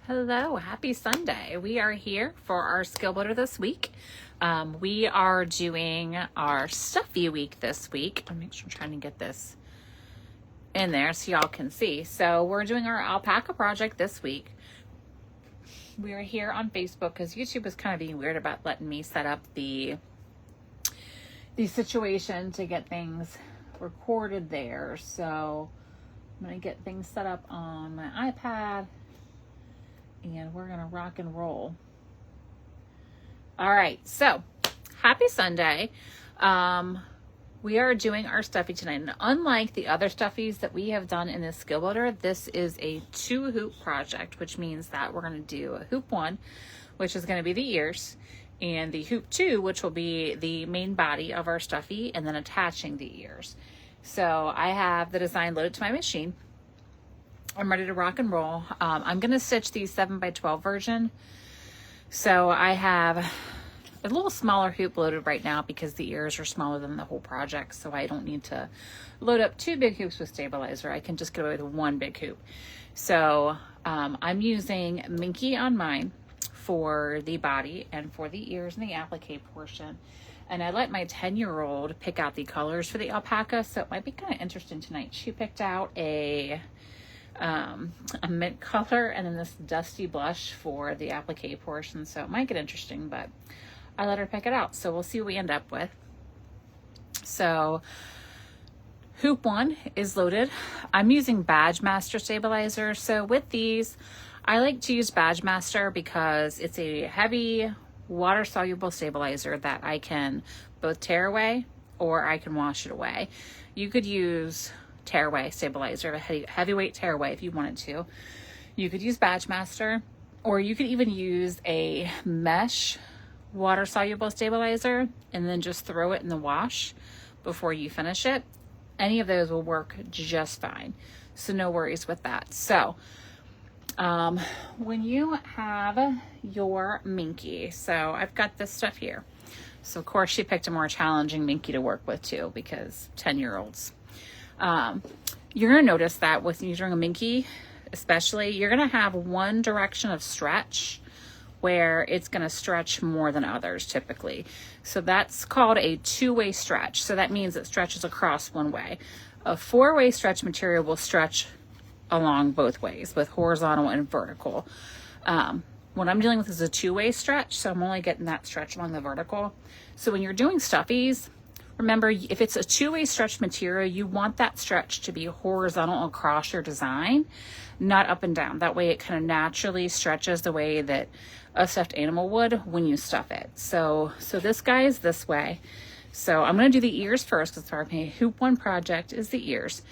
Hello, happy Sunday. We are here for our skill builder this week. We are doing our stuffy week this week. I'll make sure I'm trying to get this in there so y'all can see. So we're doing our alpaca project this week. We are here on Facebook because YouTube was kind of being weird about letting me set up the situation to get things recorded there. So I'm going to get things set up on my iPad and we're going to rock and roll. All right. So happy Sunday. We are doing our stuffy tonight. And unlike the other stuffies that we have done in this skill builder, this is a 2-hoop project, which means that we're going to do a hoop 1, which is going to be the ears, and the hoop 2, which will be the main body of our stuffy, and then attaching the ears. So I have the design loaded to my machine. I'm ready to rock and roll. I'm going to stitch the 7x12 version. So I have a little smaller hoop loaded right now because the ears are smaller than the whole project. So I don't need to load up 2 big hoops with stabilizer. I can just get away with 1 big hoop. So I'm using Minky on mine for the body and for the ears and the applique portion. And I let my 10-year-old pick out the colors for the alpaca. So it might be kind of interesting tonight. She picked out a mint color and then this dusty blush for the applique portion. So it might get interesting, but I let her pick it out. So we'll see what we end up with. So hoop 1 is loaded. I'm using Badge Master stabilizer. So with these, I like to use Badge Master because it's a heavy water soluble stabilizer that I can both tear away or I can wash it away. You could use tearaway stabilizer, a heavyweight tearaway if you wanted to. You could use Badge Master, or you could even use a mesh water soluble stabilizer and then just throw it in the wash before you finish it. Any of those will work just fine. So no worries with that. So when you have your Minky, so I've got this stuff here. So of course she picked a more challenging Minky to work with too, because 10-year-olds. You're going to notice that with using a Minky, especially, you're going to have one direction of stretch where it's going to stretch more than others typically. So that's called a 2-way stretch. So that means it stretches across one way. A 4-way stretch material will stretch along both ways, both horizontal and vertical. What I'm dealing with is a 2-way stretch, so I'm only getting that stretch along the vertical. So when you're doing stuffies, remember, if it's a 2-way stretch material, you want that stretch to be horizontal across your design, not up and down. That way it kind of naturally stretches the way that a stuffed animal would when you stuff it. So this guy is this way. So I'm going to do the ears first because our hoop 1 project is the ears.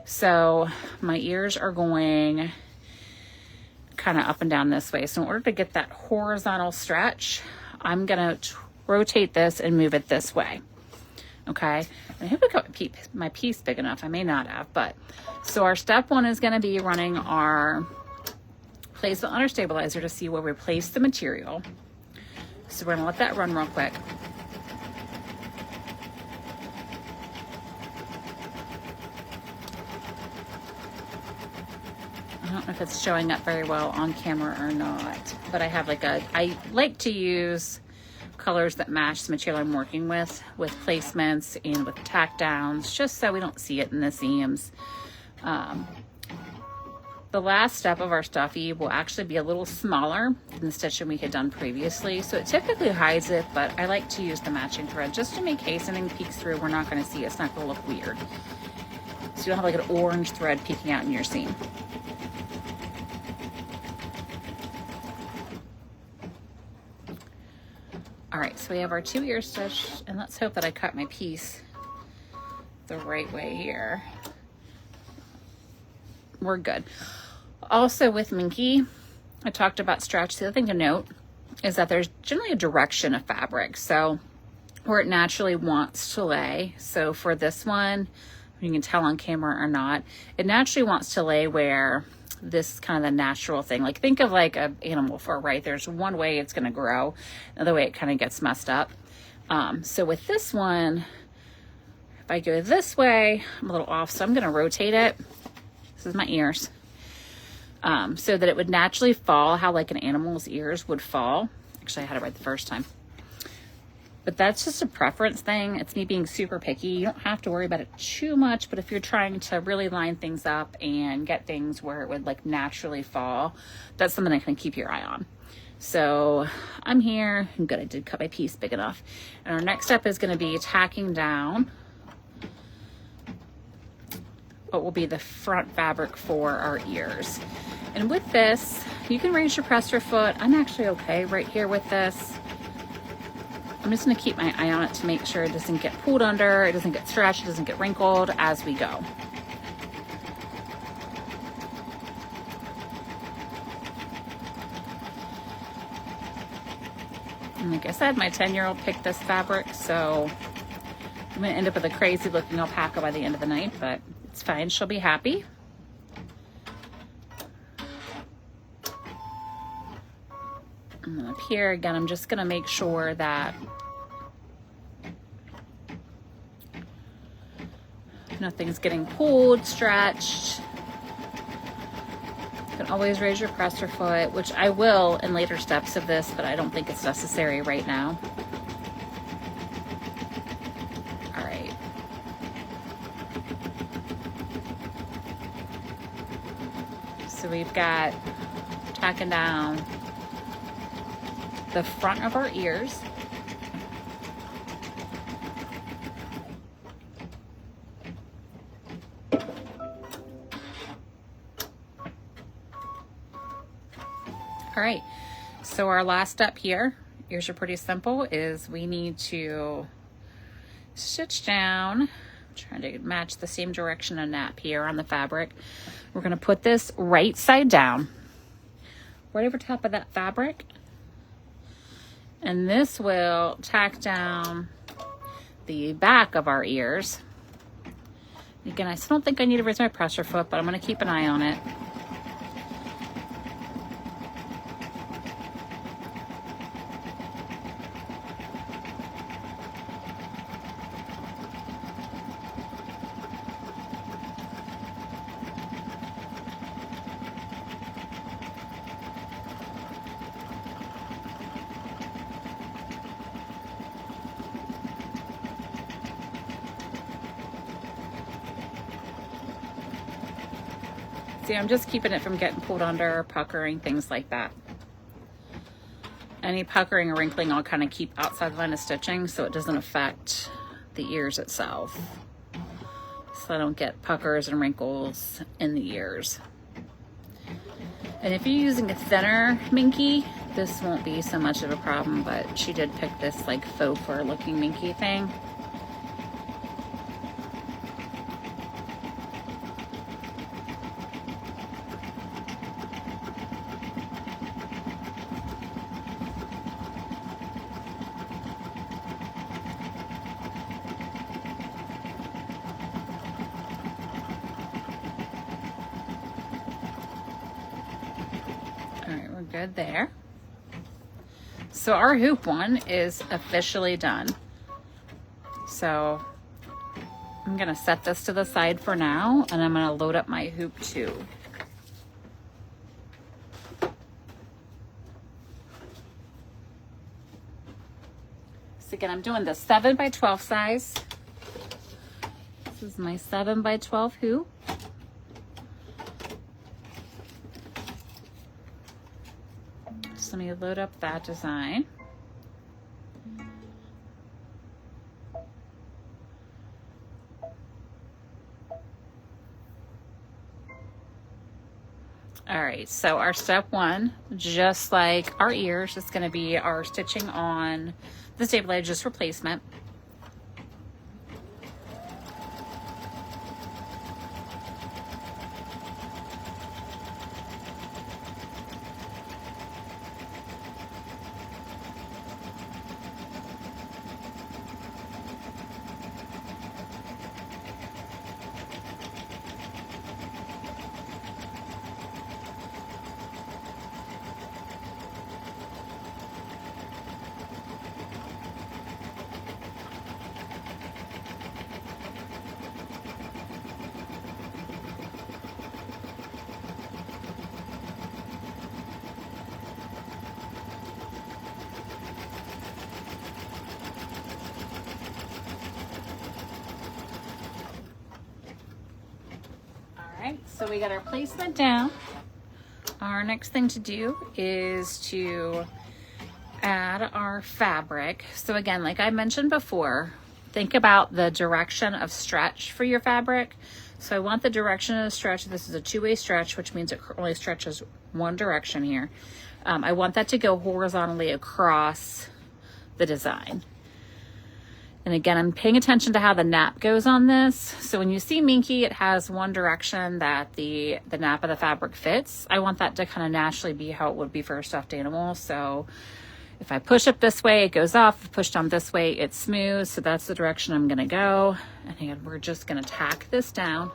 So my ears are going kind of up and down this way. So in order to get that horizontal stretch, I'm going to rotate this and move it this way. Okay, I hope I got my piece big enough. I may not have, but so our step 1 is going to be running our placement on our stabilizer to see where we place the material. So we're going to let that run real quick. I don't know if it's showing up very well on camera or not, but I have I like to use colors that match the material I'm working with placements and with tack downs, just so we don't see it in the seams. The last step of our stuffy will actually be a little smaller than the stitching we had done previously, so it typically hides it, but I like to use the matching thread just to make case anything peeks through. We're not going to see it. It's not going to look weird. So you don't have like an orange thread peeking out in your seam. All right, so we have our 2 ears stitched, and let's hope that I cut my piece the right way here. We're good. Also with Minky, I talked about stretch. The other thing to note is that there's generally a direction of fabric, so where it naturally wants to lay. So for this one, you can tell on camera or not, it naturally wants to lay where this is kind of the natural thing. Like think of like an animal fur, right? There's one way it's going to grow, another way it kind of gets messed up. So with this one, if I go this way, I'm a little off, so I'm going to rotate it. This is my ears. so that it would naturally fall how like an animal's ears would fall. Actually, I had it right the first time. But that's just a preference thing. It's me being super picky. You don't have to worry about it too much, but if you're trying to really line things up and get things where it would like naturally fall, that's something I can keep your eye on. So I'm here. I'm good. I did cut my piece big enough. And our next step is going to be tacking down what will be the front fabric for our ears. And with this, you can raise your presser foot. I'm actually okay right here with this. I'm just going to keep my eye on it to make sure it doesn't get pulled under, it doesn't get stretched, it doesn't get wrinkled as we go. And like I said, my 10-year-old picked this fabric, so I'm going to end up with a crazy looking alpaca by the end of the night, but it's fine. She'll be happy. And then up here, again, I'm just going to make sure that nothing's getting pulled, stretched. You can always raise your presser foot, which I will in later steps of this, but I don't think it's necessary right now. All right. So we've got tacking down the front of our ears. All right, so our last step here, ears are pretty simple, is we need to stitch down. I'm trying to match the same direction of nap here on the fabric. We're gonna put this right side down, right over top of that fabric. And this will tack down the back of our ears. Again, I still don't think I need to raise my presser foot, but I'm gonna keep an eye on it. See, I'm just keeping it from getting pulled under, puckering, things like that. Any puckering or wrinkling I'll kind of keep outside the line of stitching so it doesn't affect the ears itself. So I don't get puckers and wrinkles in the ears. And if you're using a thinner minky, this won't be so much of a problem, but she did pick this like faux fur looking minky thing. Good there. So our hoop one is officially done. So I'm gonna set this to the side for now, and I'm gonna load up my hoop 2. So again, I'm doing the 7 by 12 size. This is my 7 by 12 hoop. So let me load up that design. All right, so our step 1, just like our ears, is going to be our stitching on the stabilizer, just replacement. so we got our placement down. Our next thing to do is to add our fabric. So again, like I mentioned before, think about the direction of stretch for your fabric. So I want the direction of the stretch. This is a two-way stretch, which means it only stretches one direction here. I want that to go horizontally across the design. And again, I'm paying attention to how the nap goes on this. So when you see Minky, it has one direction that the nap of the fabric fits. I want that to kind of naturally be how it would be for a stuffed animal. So if I push up this way, it goes off. If I push down this way, it's smooth. So that's the direction I'm gonna go. And again, we're just gonna tack this down.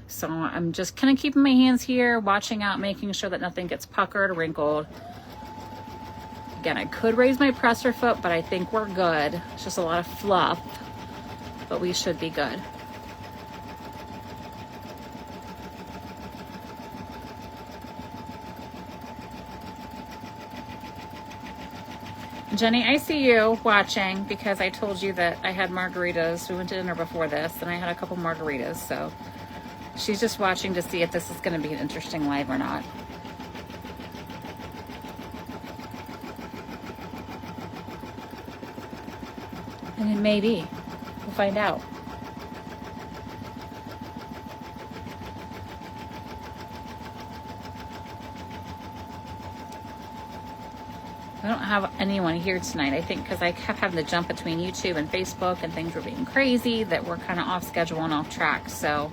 So I'm just kind of keeping my hands here, watching out, making sure that nothing gets puckered or wrinkled. Again, I could raise my presser foot, but I think we're good. It's just a lot of fluff, but we should be good. Jenny, I see you watching because I told you that I had margaritas. We went to dinner before this and I had a couple margaritas. So she's just watching to see if this is going to be an interesting live or not. And it may be. We'll find out. I don't have anyone here tonight, I think, because I kept having to jump between YouTube and Facebook and things were being crazy that we're kind of off schedule and off track. So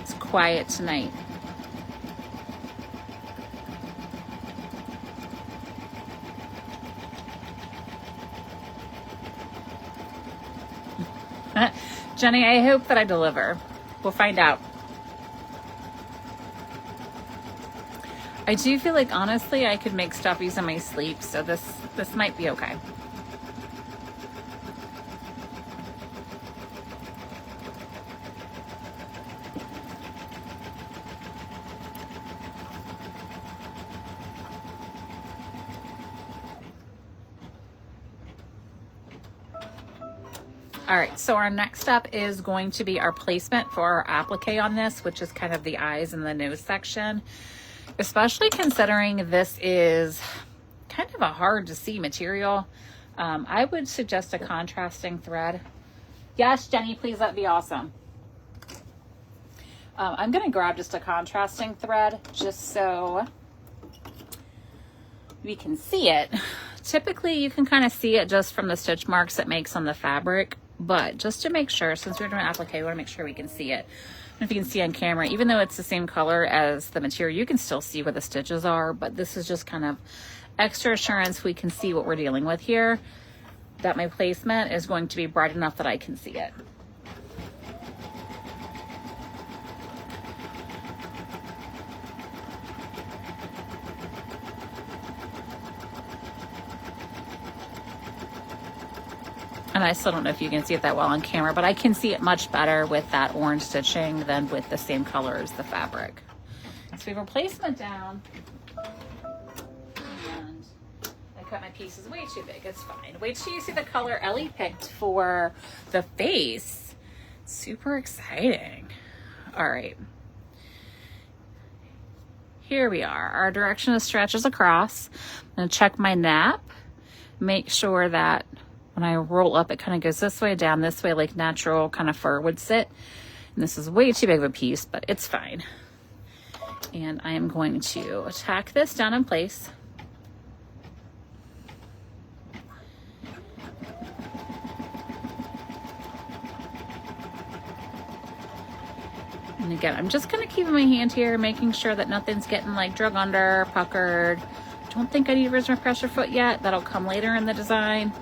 it's quiet tonight. Jenny, I hope that I deliver. We'll find out. I do feel like, honestly, I could make stuffies in my sleep, so this might be okay. All right, so our next step is going to be our placement for our applique on this, which is kind of the eyes and the nose section, especially considering this is kind of a hard to see material. I would suggest a contrasting thread. Yes, Jenny, please, that'd be awesome. I'm gonna grab just a contrasting thread just so we can see it. Typically you can kind of see it just from the stitch marks it makes on the fabric, but just to make sure, since we're doing applique, we want to make sure we can see it. And if you can see on camera, even though it's the same color as the material, you can still see where the stitches are, but this is just kind of extra assurance we can see what we're dealing with here, that my placement is going to be bright enough that I can see it. And I still don't know if you can see it that well on camera, but I can see it much better with that orange stitching than with the same color as the fabric. So we have our placement down, and I cut my pieces way too big. It's fine. Wait till you see the color Ellie picked for the face. Super exciting. All right. Here we are. Our direction of stretch is across. I'm going to check my nap. Make sure that when I roll up, it kind of goes this way, down this way, like natural kind of fur would sit. And this is way too big of a piece, but it's fine. And I am going to tack this down in place. And again, I'm just kind of keeping my hand here, making sure that nothing's getting like drug under, puckered. Don't think I need to raise my pressure foot yet. That'll come later in the design.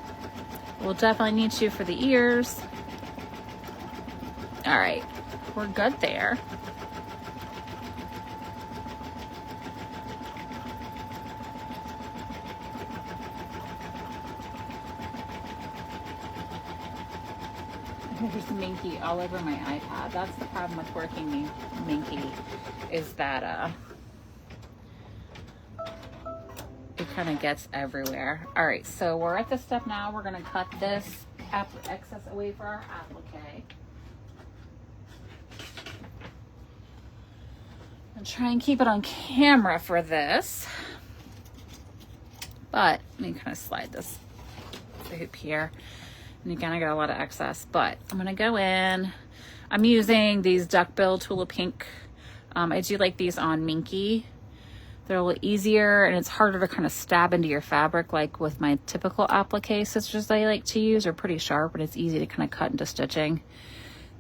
We'll definitely need to for the ears. All right, we're good there. There's Minky all over my iPad. That's the problem with working Minky, is that it kind of gets everywhere. All right, so we're at this step now. We're gonna cut this excess away for our applique. I'll try and keep it on camera for this. But let me kind of slide this hoop here. And you kind of got a lot of excess, but I'm gonna go in. I'm using these duckbill Tula Pink. I do like these on Minky. They're a little easier and it's harder to kind of stab into your fabric like with my typical applique scissors I like to use. Are pretty sharp and it's easy to kind of cut into stitching.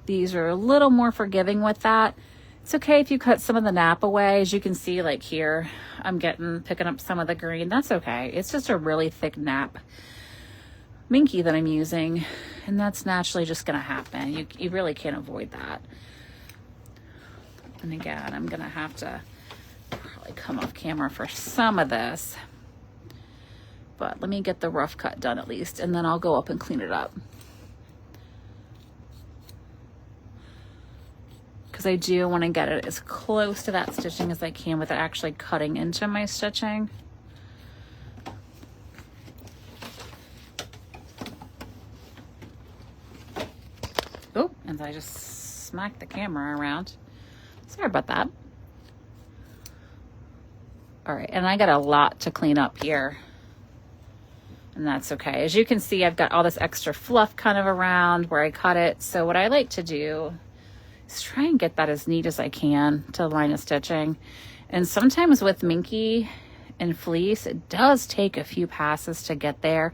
These are a little more forgiving with that. It's okay if you cut some of the nap away. As you can see, like here, I'm picking up some of the green. That's okay. It's just a really thick nap Minky that I'm using, and that's naturally just gonna happen. You really can't avoid that. And again, I'm gonna have to probably come off camera for some of this, but let me get the rough cut done at least, and then I'll go up and clean it up. Because I do want to get it as close to that stitching as I can without actually cutting into my stitching. Oh, and I just smacked the camera around. Sorry about that. All right, and I got a lot to clean up here. And that's okay. As you can see, I've got all this extra fluff kind of around where I cut it. So what I like to do is try and get that as neat as I can to line of stitching. And sometimes with Minky and fleece, it does take a few passes to get there.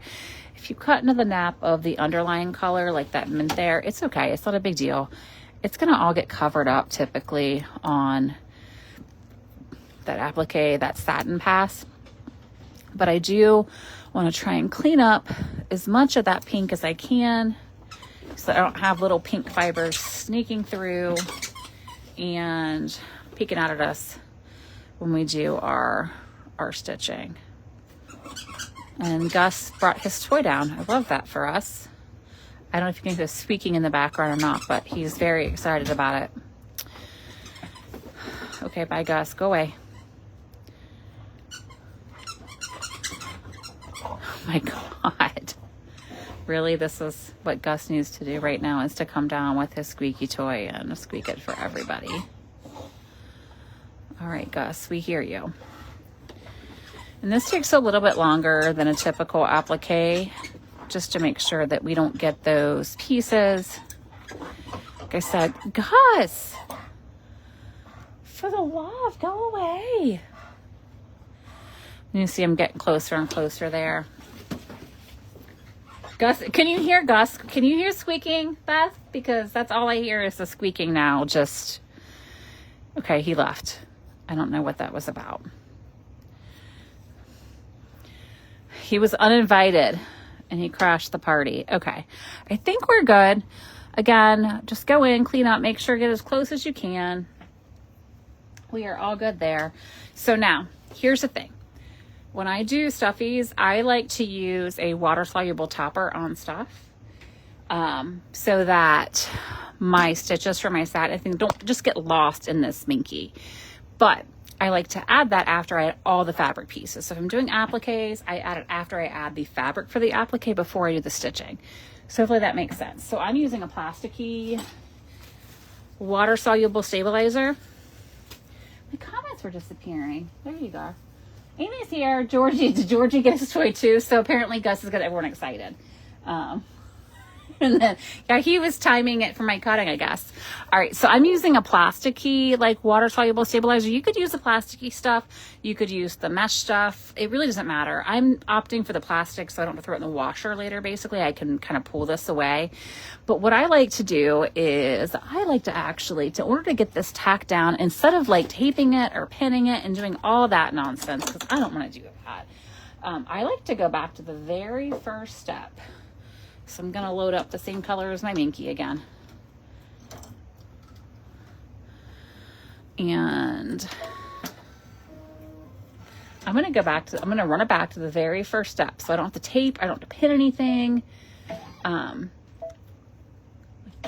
If you cut into the nap of the underlying color, like that mint there, it's okay. It's not a big deal. It's gonna all get covered up typically on that applique, that satin pass. But I do want to try and clean up as much of that pink as I can so I don't have little pink fibers sneaking through and peeking out at us when we do our stitching. And Gus brought his toy down. I love that for us. I don't know if you can hear squeaking in the background or not, but he's very excited about it. Okay, bye Gus, go away. Oh my God. Really, this is what Gus needs to do right now, is to come down with his squeaky toy and squeak it for everybody. All right, Gus, we hear you. And this takes a little bit longer than a typical applique, just to make sure that we don't get those pieces. Like I said, Gus, for the love, go away. You see I'm getting closer and closer there. Gus, can you hear Gus? Can you hear squeaking, Beth? Because that's all I hear is the squeaking now. Just, okay, he left. I don't know what that was about. He was uninvited and he crashed the party. Okay, I think we're good. Again, just go in, clean up, make sure get as close as you can. We are all good there. So now, here's the thing. When I do stuffies, I like to use a water-soluble topper on stuff so that my stitches for my satin don't just get lost in this Minky. But I like to add that after I add all the fabric pieces. So if I'm doing appliques, I add it after I add the fabric for the applique before I do the stitching. So hopefully that makes sense. So I'm using a plasticky water-soluble stabilizer. My comments were disappearing. There you go. Amy's here. Georgie, did Georgie get his toy too? So apparently Gus has got everyone excited. And then, yeah, he was timing it for my cutting, I guess. All right, so I'm using a plasticky, like water-soluble stabilizer. You could use the plasticky stuff. You could use the mesh stuff. It really doesn't matter. I'm opting for the plastic so I don't have to throw it in the washer later, basically. I can kind of pull this away. But what I like to do is I like to actually, in order to get this tacked down, instead of like taping it or pinning it and doing all that nonsense, because I don't want to do that, I like to go back to the very first step. So I'm going to load up the same color as my Minky again. And I'm going to go back to, I'm going to run it back to the very first step. So I don't have to tape, I don't have to pin anything.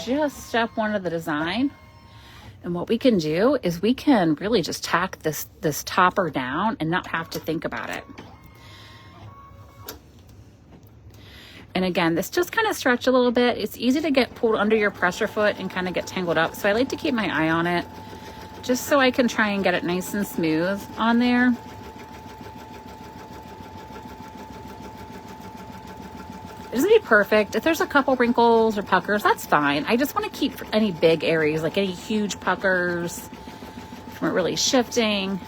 Just step one of the design. And what we can do is we can really just tack this topper down and not have to think about it. And again, this just kind of stretch a little bit. It's easy to get pulled under your pressure foot and kind of get tangled up. So I like to keep my eye on it. just so I can try and get it nice and smooth on there. It doesn't be perfect. If there's a couple wrinkles or puckers, that's fine. I just want to keep any big areas, like any huge puckers from it really shifting.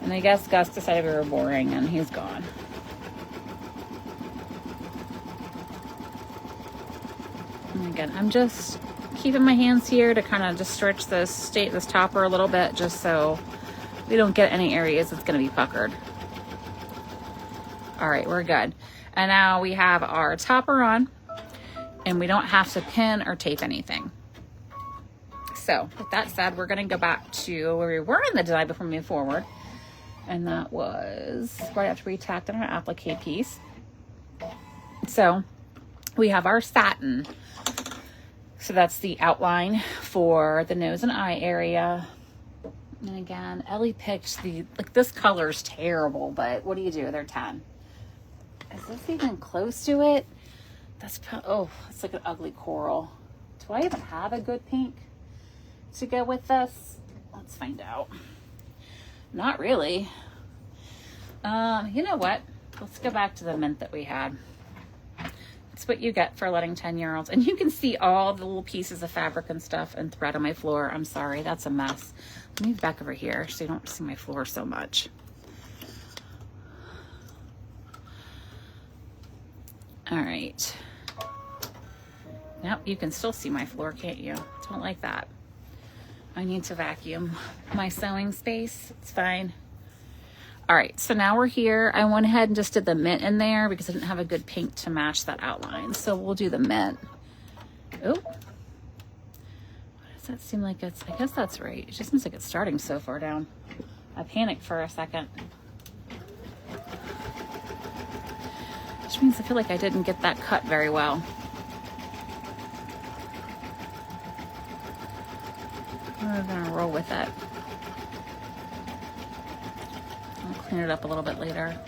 And I guess Gus decided we were boring and he's gone. And again, I'm just keeping my hands here to kind of just stretch this topper a little bit, just so we don't get any areas that's going to be puckered. All right, we're good. And now we have our topper on, and we don't have to pin or tape anything. So with that said, we're going to go back to where we were in the design before we move forward. And that was right after we tacked on our applique piece. So we have our satin. So that's the outline for the nose and eye area. And again, Ellie picked this color's terrible, but what do you do? They're 10. Is this even close to it? It's like an ugly coral. Do I even have a good pink to go with this? Let's find out. Not really. You know what? Let's go back to the mint that we had. It's what you get for letting 10-year-olds. And you can see all the little pieces of fabric and stuff and thread on my floor. I'm sorry, that's a mess. Let me move back over here so you don't see my floor so much. All right. Now you can still see my floor, can't you? Don't like that. I need to vacuum my sewing space. It's fine. All right, so now we're here. I went ahead and just did the mint in there because I didn't have a good pink to match that outline. So we'll do the mint. Oh, what does that seem like it's? I guess that's right. It just seems like it's starting so far down. I panicked for a second. Which means I feel like I didn't get that cut very well. We're gonna roll with it. I'll clean it up a little bit later.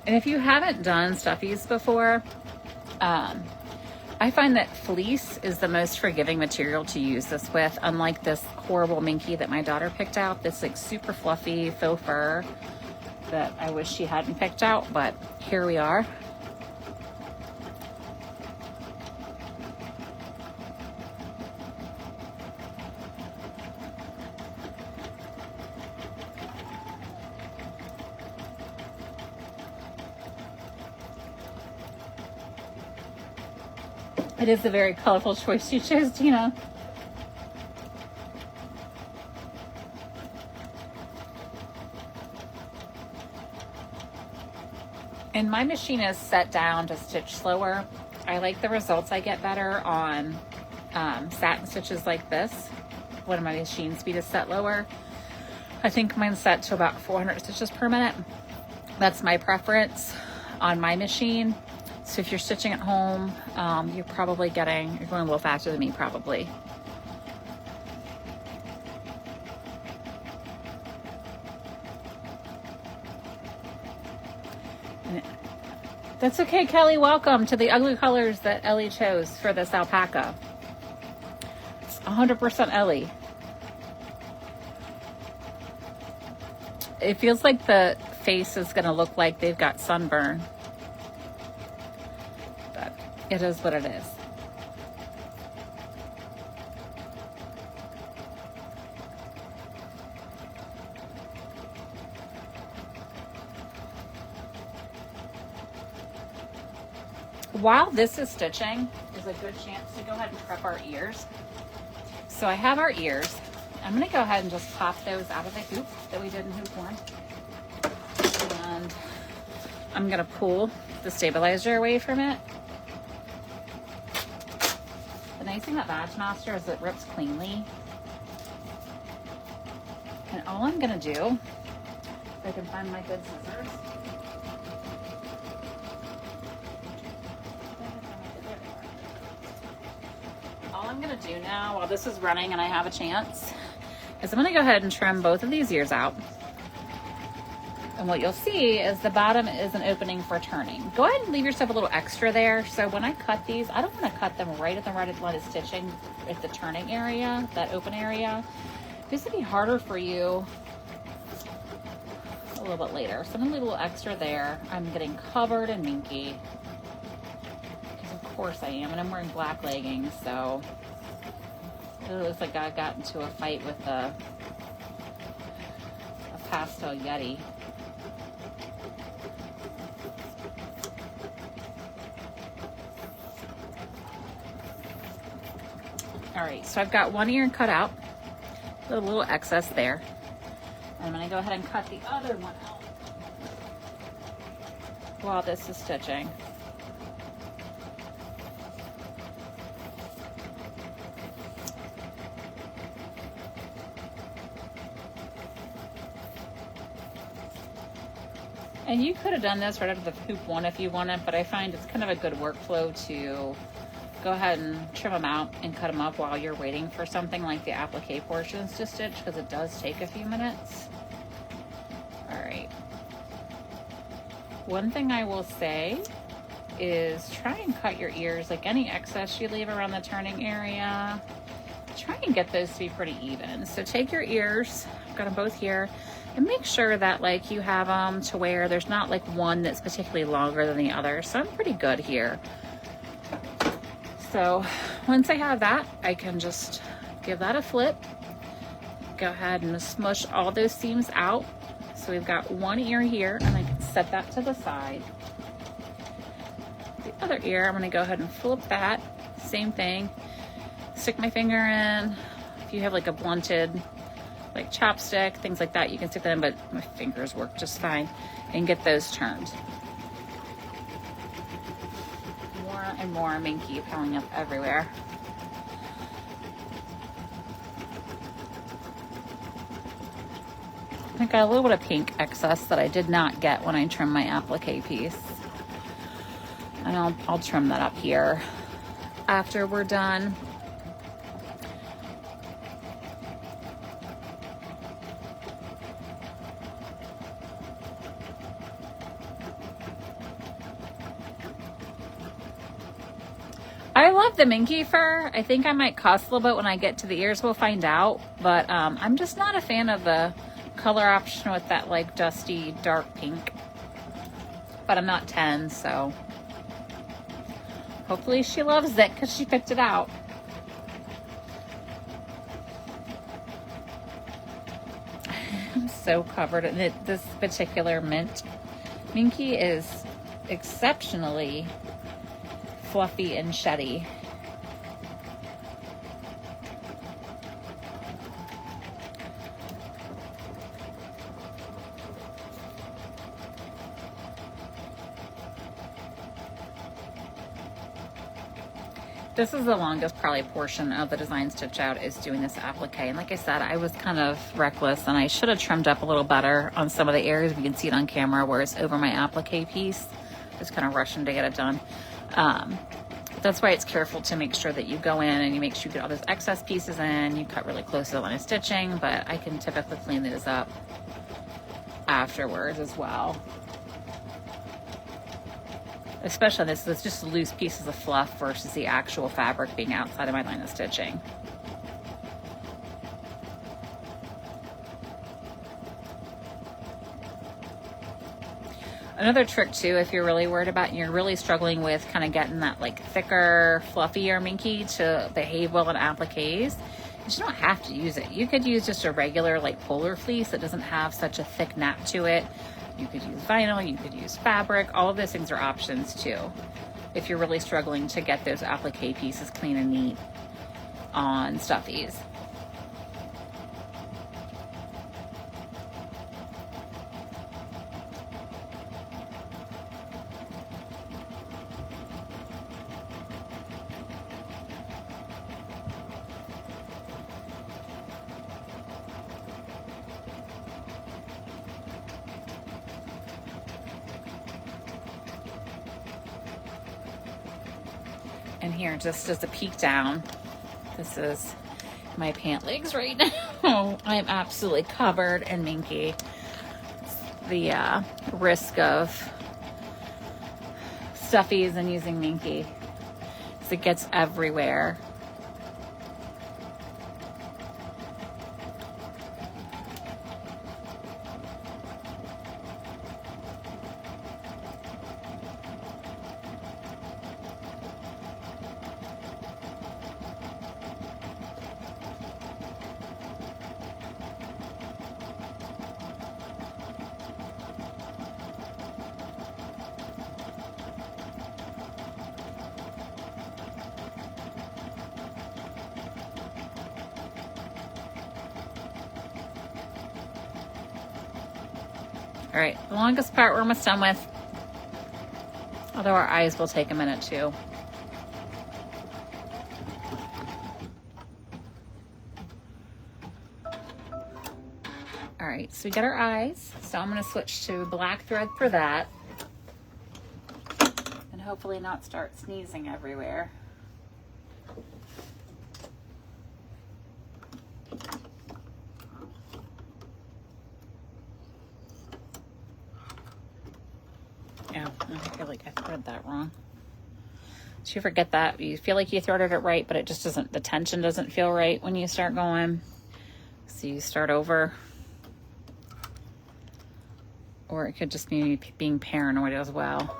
And if you haven't done stuffies before, I find that fleece is the most forgiving material to use this with, unlike this horrible minky that my daughter picked out. This like super fluffy faux fur that I wish she hadn't picked out, but here we are. It is a very colorful choice you chose, Tina. And my machine is set down to stitch slower. I like the results I get better on satin stitches like this when my machine speed is set lower. I think mine's set to about 400 stitches per minute. That's my preference on my machine. So if you're stitching at home, you're going a little faster than me probably. That's okay, Kelly. Welcome to the ugly colors that Ellie chose for this alpaca. It's 100% Ellie. It feels like the face is going to look like they've got sunburn. But it is what it is. While this is stitching, there's a good chance to go ahead and prep our ears. So I have our ears. I'm going to go ahead and just pop those out of the hoop that we did in hoop one. And I'm going to pull the stabilizer away from it. The nice thing about Badge Master is it rips cleanly. And all I'm going to do, if I can find my good scissors, all I'm going to do now while this is running and I have a chance is I'm going to go ahead and trim both of these ears out. And what you'll see is the bottom is an opening for turning. Go ahead and leave yourself a little extra there. So when I cut these, I don't want to cut them right at the line of stitching at the turning area, that open area. This would be harder for you a little bit later. So I'm gonna leave a little extra there. I'm getting covered in minky, because of course I am, and I'm wearing black leggings, so it looks like I got into a fight with a pastel Yeti. All right, so I've got one ear cut out, a little excess there. I'm gonna go ahead and cut the other one out while this is stitching. And you could have done this right after the hoop one if you wanted, but I find it's kind of a good workflow to go ahead and trim them out and cut them up while you're waiting for something like the applique portions to stitch, because it does take a few minutes. All right. One thing I will say is try and cut your ears, like any excess you leave around the turning area, try and get those to be pretty even. So take your ears, I've got them both here, and make sure that like you have them to where there's not like one that's particularly longer than the other. So I'm pretty good here. So once I have that, I can just give that a flip, go ahead and smush all those seams out. So we've got one ear here, and I can set that to the side. The other ear, I'm gonna go ahead and flip that, same thing, stick my finger in. If you have like a blunted like chopstick, things like that, you can stick that in, but my fingers work just fine, and get those turned. More and more minky piling up everywhere. I got a little bit of pink excess that I did not get when I trimmed my applique piece. And I'll trim that up here after we're done. I love the minky fur. I think I might cost a little bit when I get to the ears, we'll find out. But I'm just not a fan of the color option with that like dusty dark pink. But I'm not 10, so hopefully she loves it because she picked it out. I'm so covered in it. This particular mint minky is exceptionally fluffy and sheddy. This is the longest probably portion of the design stitch out, is doing this applique. And like I said, I was kind of reckless and I should have trimmed up a little better on some of the areas. You can see it on camera where it's over my applique piece. Just kind of rushing to get it done. That's why it's careful to make sure that you go in and you make sure you get all those excess pieces in. You cut really close to the line of stitching, but I can typically clean these up afterwards as well. Especially this is just loose pieces of fluff versus the actual fabric being outside of my line of stitching. Another trick too, if you're really worried about, you're really struggling with kind of getting that like thicker, fluffier minky to behave well in appliques, you don't have to use it. You could use just a regular like polar fleece that doesn't have such a thick nap to it. You could use vinyl, you could use fabric. All of those things are options too, if you're really struggling to get those applique pieces clean and neat on Stuffies. And here, just as a peek down, this is my pant legs right now. I'm absolutely covered in minky. the risk of Stuffies and using Minky, because it gets everywhere. All right, the longest part we're almost done with, although our eyes will take a minute too. All right, so we got our eyes. So I'm gonna switch to black thread for that. And hopefully not start sneezing everywhere. Oh, I feel like I threaded that wrong. So you forget that. You feel like you threaded it right, but it just doesn't, the tension doesn't feel right when you start going. So you start over. Or it could just be being paranoid as well.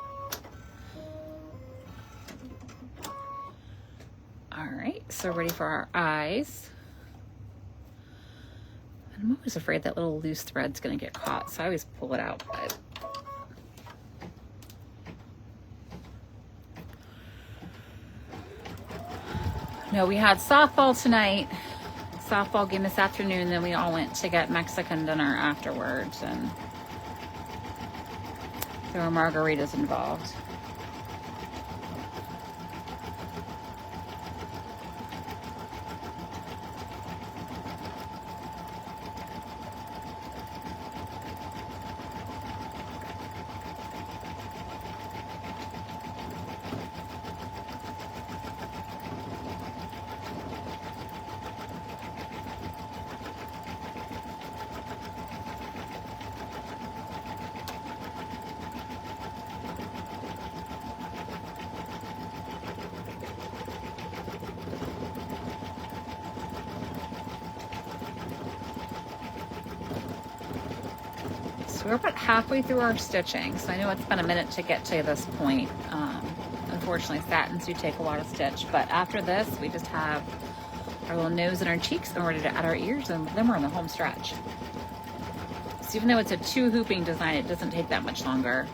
All right, so ready for our eyes. I'm always afraid that little loose thread's gonna get caught, so I always pull it out, but no, we had softball tonight, softball game this afternoon, then we all went to get Mexican dinner afterwards, and there were margaritas involved. We're about halfway through our stitching, so I know it's been a minute to get to this point. Unfortunately, satins do take a lot of stitch, but after this, we just have our little nose and our cheeks, and we're ready to add our ears, and then we're in the home stretch. So even though it's a 2 hooping design, it doesn't take that much longer.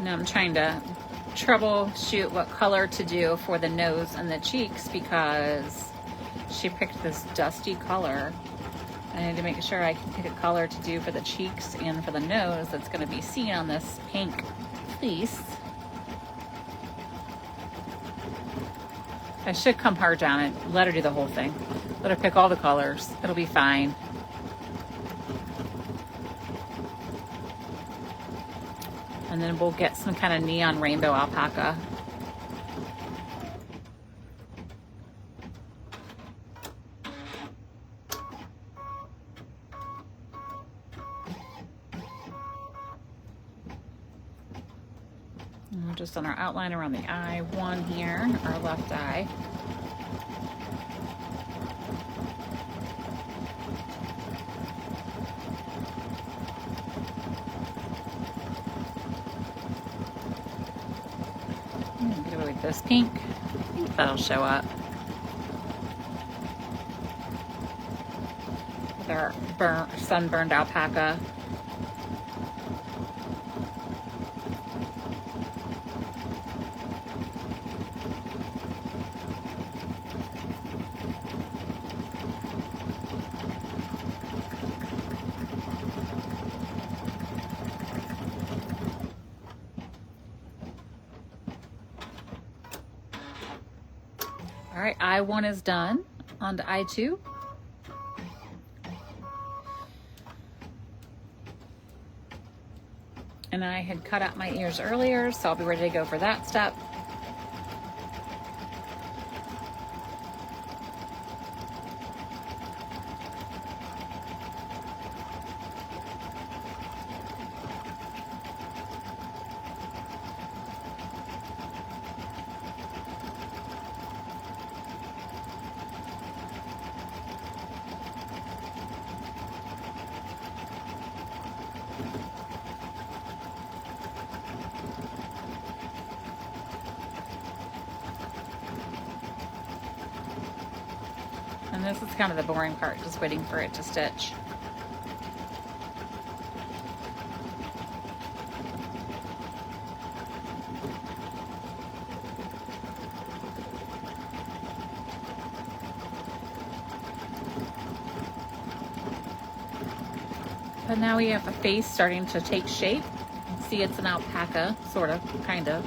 Now I'm trying to troubleshoot what color to do for the nose and the cheeks, because she picked this dusty color. I need to make sure I can pick a color to do for the cheeks and for the nose that's going to be seen on this pink fleece. I should come hard down and let her do the whole thing. Let her pick all the colors. It'll be fine. And then we'll get some kind of neon rainbow alpaca. And we're just on our outline around the eye one here, our left eye. Get away with this pink. I think that'll show up. With our sunburned alpaca. All right, eye 1 is done. On to eye 2. And I had cut out my ears earlier, so I'll be ready to go for that step. And this is kind of the boring part, just waiting for it to stitch. But now we have a face starting to take shape. See, it's an alpaca, sort of, kind of.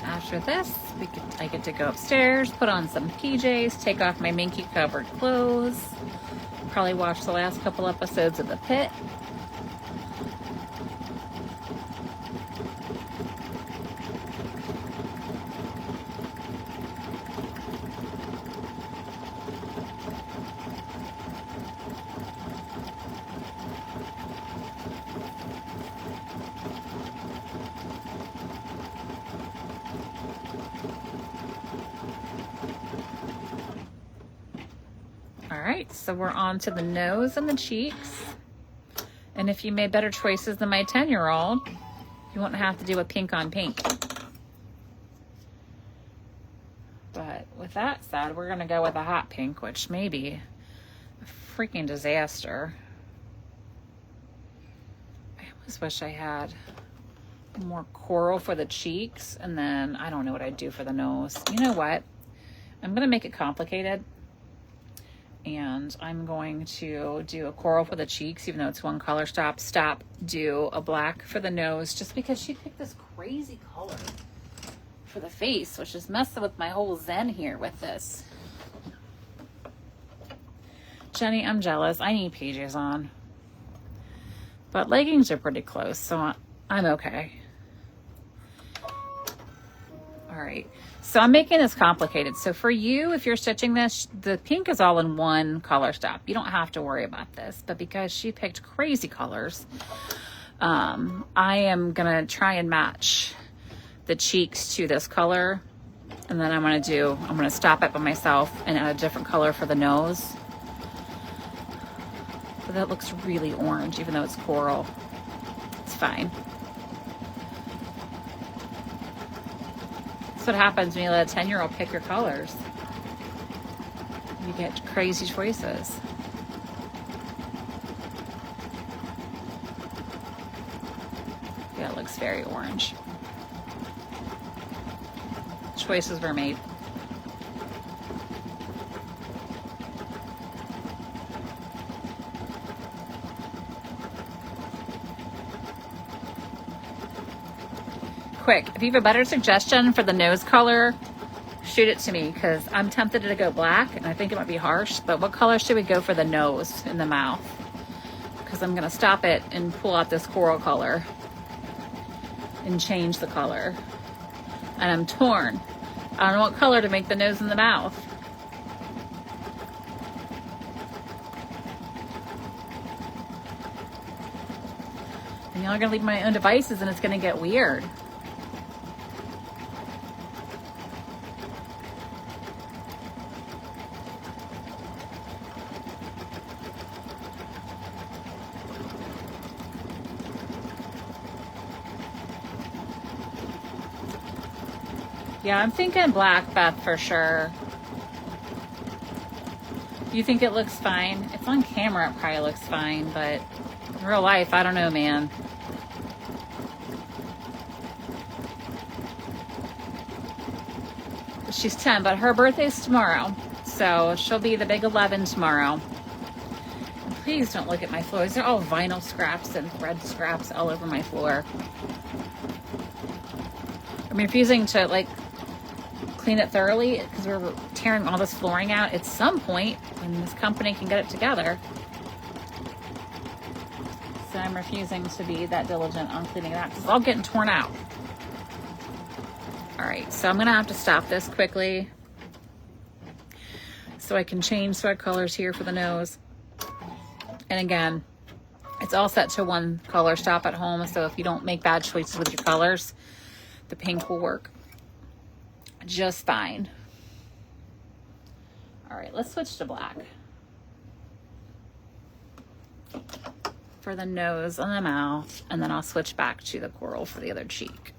After this, I get to go upstairs, put on some PJs, take off my minky covered clothes, probably watch the last couple episodes of The Pit. Alright, so we're on to the nose and the cheeks. And if you made better choices than my 10-year-old, you won't have to do a pink on pink. But with that said, we're going to go with a hot pink, which may be a freaking disaster. I always wish I had more coral for the cheeks, and then I don't know what I'd do for the nose. You know what? I'm going to make it complicated. And I'm going to do a coral for the cheeks, even though it's one color stop, do a black for the nose, just because she picked this crazy color for the face, which is messing with my whole zen here with this. Jenny, I'm jealous. I need PJs on. But leggings are pretty close, so I'm okay. All right. So I'm making this complicated. So for you, if you're stitching this, the pink is all in one color stop. You don't have to worry about this. But because she picked crazy colors, I am going to try and match the cheeks to this color. And then I'm going to stop it by myself and add a different color for the nose. But that looks really orange, even though it's coral. It's fine. That's what happens when you let a 10-year-old pick your colors. You get crazy choices. Yeah, it looks very orange. Choices were made. Quick, if you have a better suggestion for the nose color, shoot it to me, because I'm tempted to go black and I think it might be harsh. But what color should we go for the nose and the mouth? Because I'm going to stop it and pull out this coral color and change the color. And I'm torn. I don't know what color to make the nose and the mouth. I'm not gonna leave my own devices and it's gonna get weird. Yeah, I'm thinking black, Beth, for sure. You think it looks fine? It's on camera, it probably looks fine, but in real life, I don't know, man. She's 10, but her birthday's tomorrow, so she'll be the big 11 tomorrow. And please don't look at my floors. They're all vinyl scraps and thread scraps all over my floor. I'm refusing to, like, clean it thoroughly because we're tearing all this flooring out at some point when this company can get it together. So I'm refusing to be that diligent on cleaning that because it's all getting torn out. All right, so I'm gonna have to stop this quickly so I can change thread colors here for the nose. And again, it's all set to one color stop at home, so if you don't make bad choices with your colors, the pink will work just fine. All right, let's switch to black for the nose and the mouth, and then I'll switch back to the coral for the other cheek.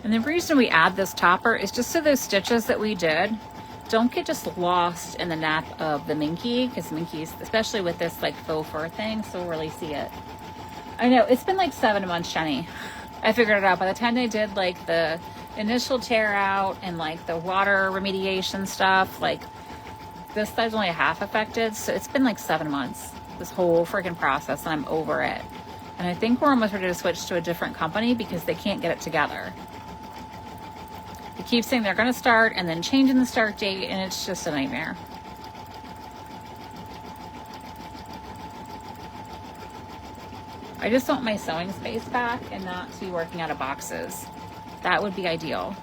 And the reason we add this topper is just so those stitches that we did don't get just lost in the nap of the minky, because minkies, especially with this like faux fur thing, so we'll really see it. I know, it's been like 7 months, Jenny. I figured it out. By the time they did like the initial tear out and like the water remediation stuff, like this side's only a half affected, so it's been like 7 months, this whole freaking process, and I'm over it. And I think we're almost ready to switch to a different company because they can't get it together. They keep saying they're going to start and then changing the start date, and it's just a nightmare. I just want my sewing space back and not to be working out of boxes. That would be ideal.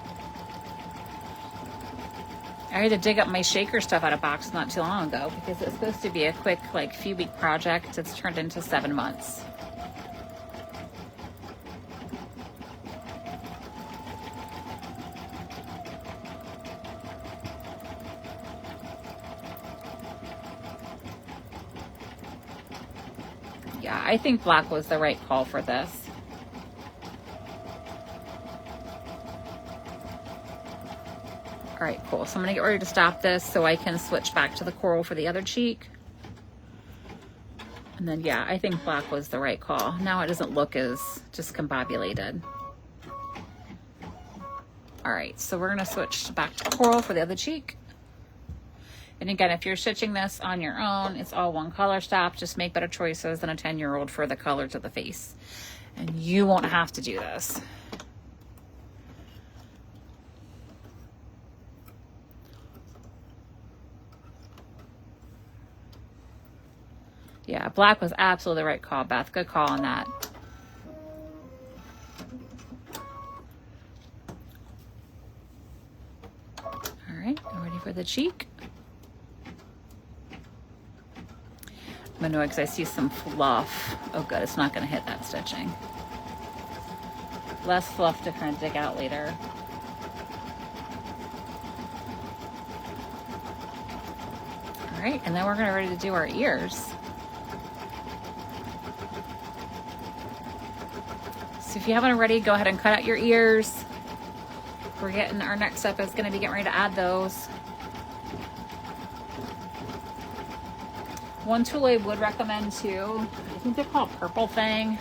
I had to dig up my shaker stuff out of boxes not too long ago because it's supposed to be a quick, like, few-week project. It's turned into 7 months. Yeah, I think black was the right call for this. All right, cool. So I'm gonna get ready to stop this so I can switch back to the coral for the other cheek. And then, yeah, I think black was the right call. Now it doesn't look as discombobulated. All right, so we're gonna switch back to coral for the other cheek. And again, if you're stitching this on your own, it's all one color stop. Just make better choices than a 10-year-old for the colors of the face. And you won't have to do this. Yeah, black was absolutely the right call, Beth. Good call on that. All right, I'm ready for the cheek. I'm annoyed because I see some fluff. Oh good, it's not gonna hit that stitching. Less fluff to kind of dig out later. All right, and then we're gonna ready to do our ears. So if you haven't already, go ahead and cut out your ears. Our next step is gonna be getting ready to add those. One tool I would recommend too, I think they're called Purple Thing.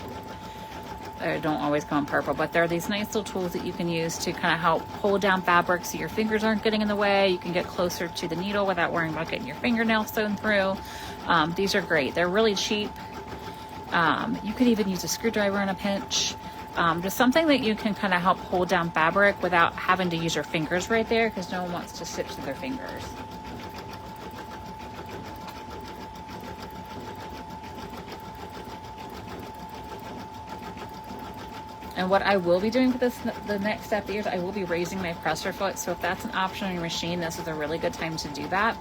They don't always come in purple, but they're these nice little tools that you can use to kind of help hold down fabric so your fingers aren't getting in the way. You can get closer to the needle without worrying about getting your fingernails sewn through. These are great. They're really cheap. You could even use a screwdriver in a pinch. Just something that you can kind of help hold down fabric without having to use your fingers right there, because no one wants to stitch through their fingers. And what I will be doing for this, the next step is I will be raising my presser foot. So if that's an option on your machine, this is a really good time to do that.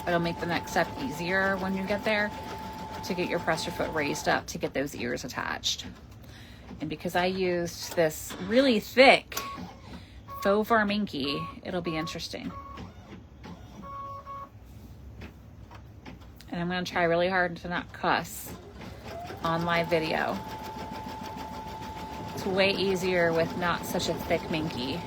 It'll make the next step easier when you get there to get your presser foot raised up to get those ears attached. And because I used this really thick faux varminky, it'll be interesting. And I'm going to try really hard to not cuss on live video. It's way easier with not such a thick minky.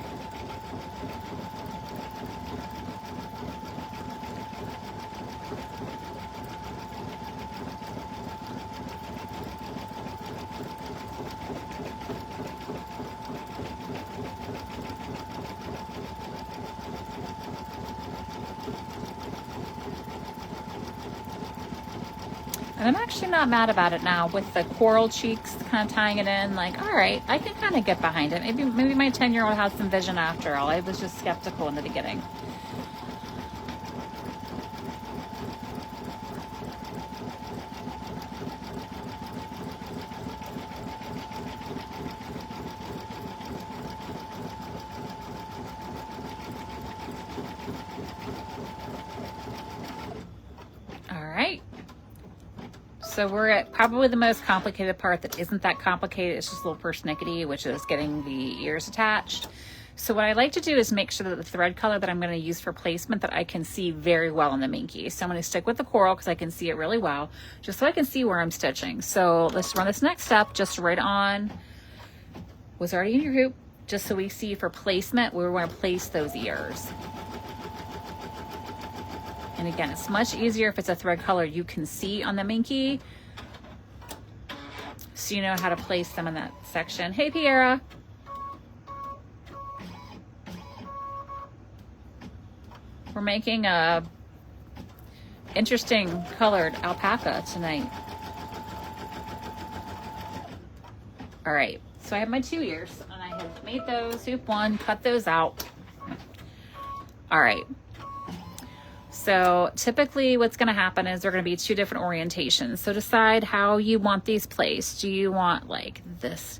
And I'm actually not mad about it now with the coral cheeks kind of tying it in. Like, all right, I can kind of get behind it. Maybe my 10-year-old has some vision after all. I was just skeptical in the beginning. All right. So we're at probably the most complicated part that isn't that complicated. It's just a little persnickety, which is getting the ears attached. So what I like to do is make sure that the thread color that I'm going to use for placement that I can see very well in the minky. So I'm going to stick with the coral because I can see it really well, just so I can see where I'm stitching. So let's run this next step just right on what's already in your hoop, just so we see for placement where we want to place those ears. And again, it's much easier if it's a thread color you can see on the minky, so you know how to place them in that section. Hey, Piera. We're making a interesting colored alpaca tonight. All right, so I have my 2 ears, and I have made those, hoop 1, cut those out. All right. So typically what's going to happen is there are going to be 2 different orientations. So decide how you want these placed. Do you want like this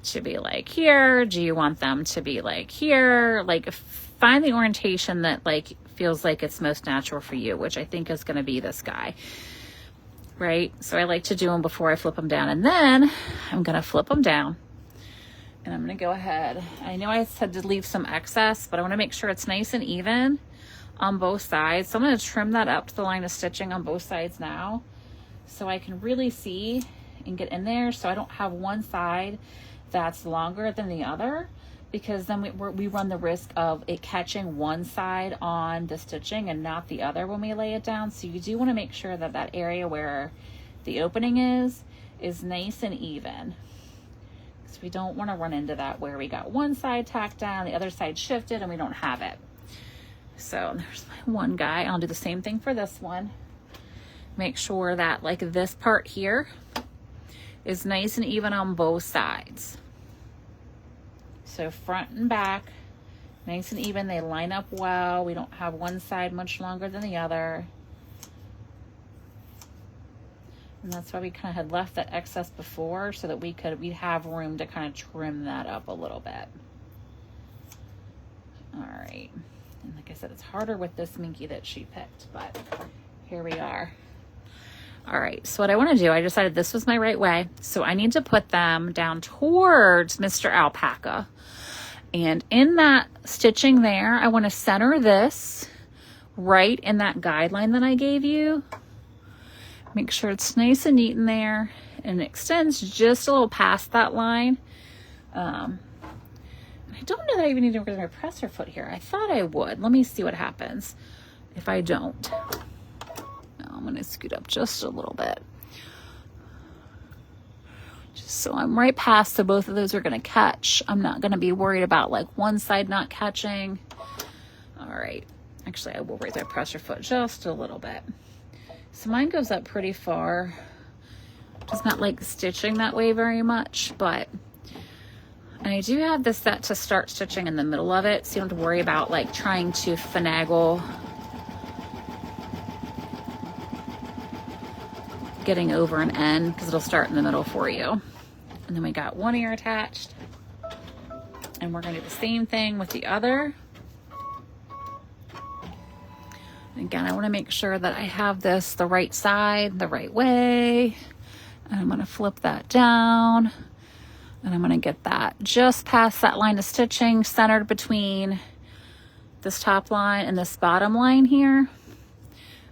to be like here? Do you want them to be like here? Like find the orientation that like feels like it's most natural for you, which I think is going to be this guy, right? So I like to do them before I flip them down, and then I'm going to flip them down. And I'm going to go ahead. I know I said to leave some excess, but I want to make sure it's nice and even on both sides. So I'm going to trim that up to the line of stitching on both sides now, so I can really see and get in there, so I don't have one side that's longer than the other, because then we run the risk of it catching one side on the stitching and not the other when we lay it down. So you do want to make sure that that area where the opening is nice and even, because we don't want to run into that where we got one side tacked down, the other side shifted, and we don't have it. So there's my one guy. I'll do the same thing for this one. Make sure that like this part here is nice and even on both sides. So front and back, nice and even. They line up well. We don't have one side much longer than the other. And that's why we kind of had left that excess before, so that we'd have room to kind of trim that up a little bit. All right. And like I said, it's harder with this minky that she picked, but here we are. All right, so what I want to do, I decided this was my right way. So I need to put them down towards Mr. Alpaca. And in that stitching there, I want to center this right in that guideline that I gave you. Make sure it's nice and neat in there, and it extends just a little past that line. I don't know that I even need to work my presser foot here. I thought I would. Let me see what happens if I don't. No, I'm going to scoot up just a little bit, just so I'm right past, so both of those are going to catch. I'm not going to be worried about like one side not catching. All right. Actually, I will raise my presser foot just a little bit. So mine goes up pretty far. Just not like stitching that way very much, but I do have this set to start stitching in the middle of it, so you don't have to worry about like trying to finagle getting over an end, because it'll start in the middle for you. And then we got one ear attached. And we're gonna do the same thing with the other. Again, I wanna make sure that I have this the right side, the right way. And I'm gonna flip that down. And I'm gonna get that just past that line of stitching, centered between this top line and this bottom line here.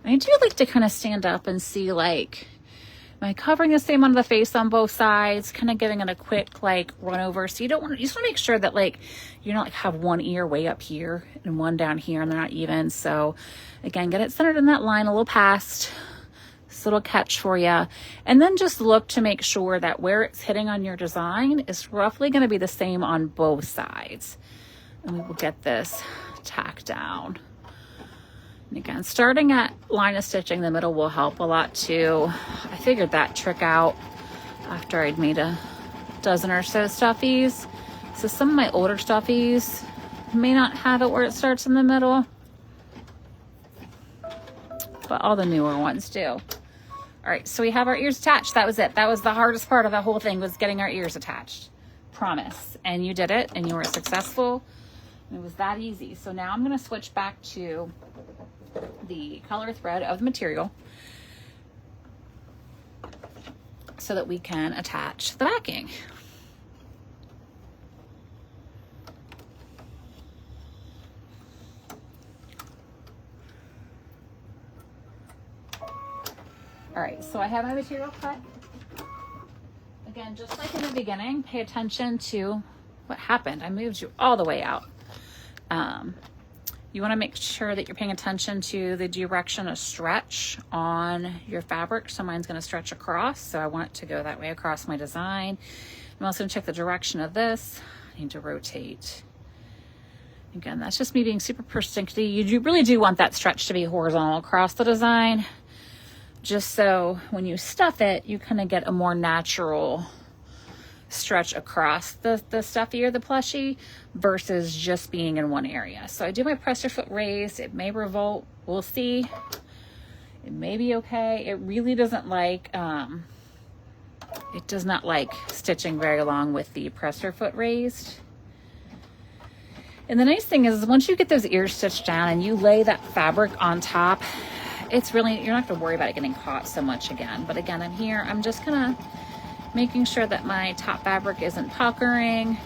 I do like to kind of stand up and see, like, am I covering the same amount of the face on both sides? Kind of giving it a quick like run over. So you just want to make sure that like you don't like have one ear way up here and one down here and they're not even. So again, get it centered in that line a little past. This little catch for you. And then just look to make sure that where it's hitting on your design is roughly going to be the same on both sides. And we will get this tacked down. And again, starting at line of stitching, the middle will help a lot too. I figured that trick out after I'd made a dozen or so stuffies. So some of my older stuffies may not have it where it starts in the middle, but all the newer ones do. All right, so we have our ears attached. That was it. That was the hardest part of the whole thing, was getting our ears attached. Promise. And you did it, and you were successful. It was that easy. So now I'm going to switch back to the color thread of the material so that we can attach the backing. All right, so I have my material cut. Again, just like in the beginning, pay attention to what happened. I moved you all the way out. You want to make sure that you're paying attention to the direction of stretch on your fabric. So mine's going to stretch across, so I want it to go that way across my design. I'm also going to check the direction of this. I need to rotate. Again, that's just me being super persistent. You really do want that stretch to be horizontal across the design, just so when you stuff it, you kind of get a more natural stretch across the stuffy or the plushie versus just being in one area. So I do my presser foot raised. It may revolt. We'll see. It may be okay. It really doesn't like, it does not like stitching very long with the presser foot raised. And the nice thing is once you get those ears stitched down and you lay that fabric on top, it's really, you're not going to worry about it getting caught so much again. But again, I'm here, I'm just gonna making sure that my top fabric isn't puckering.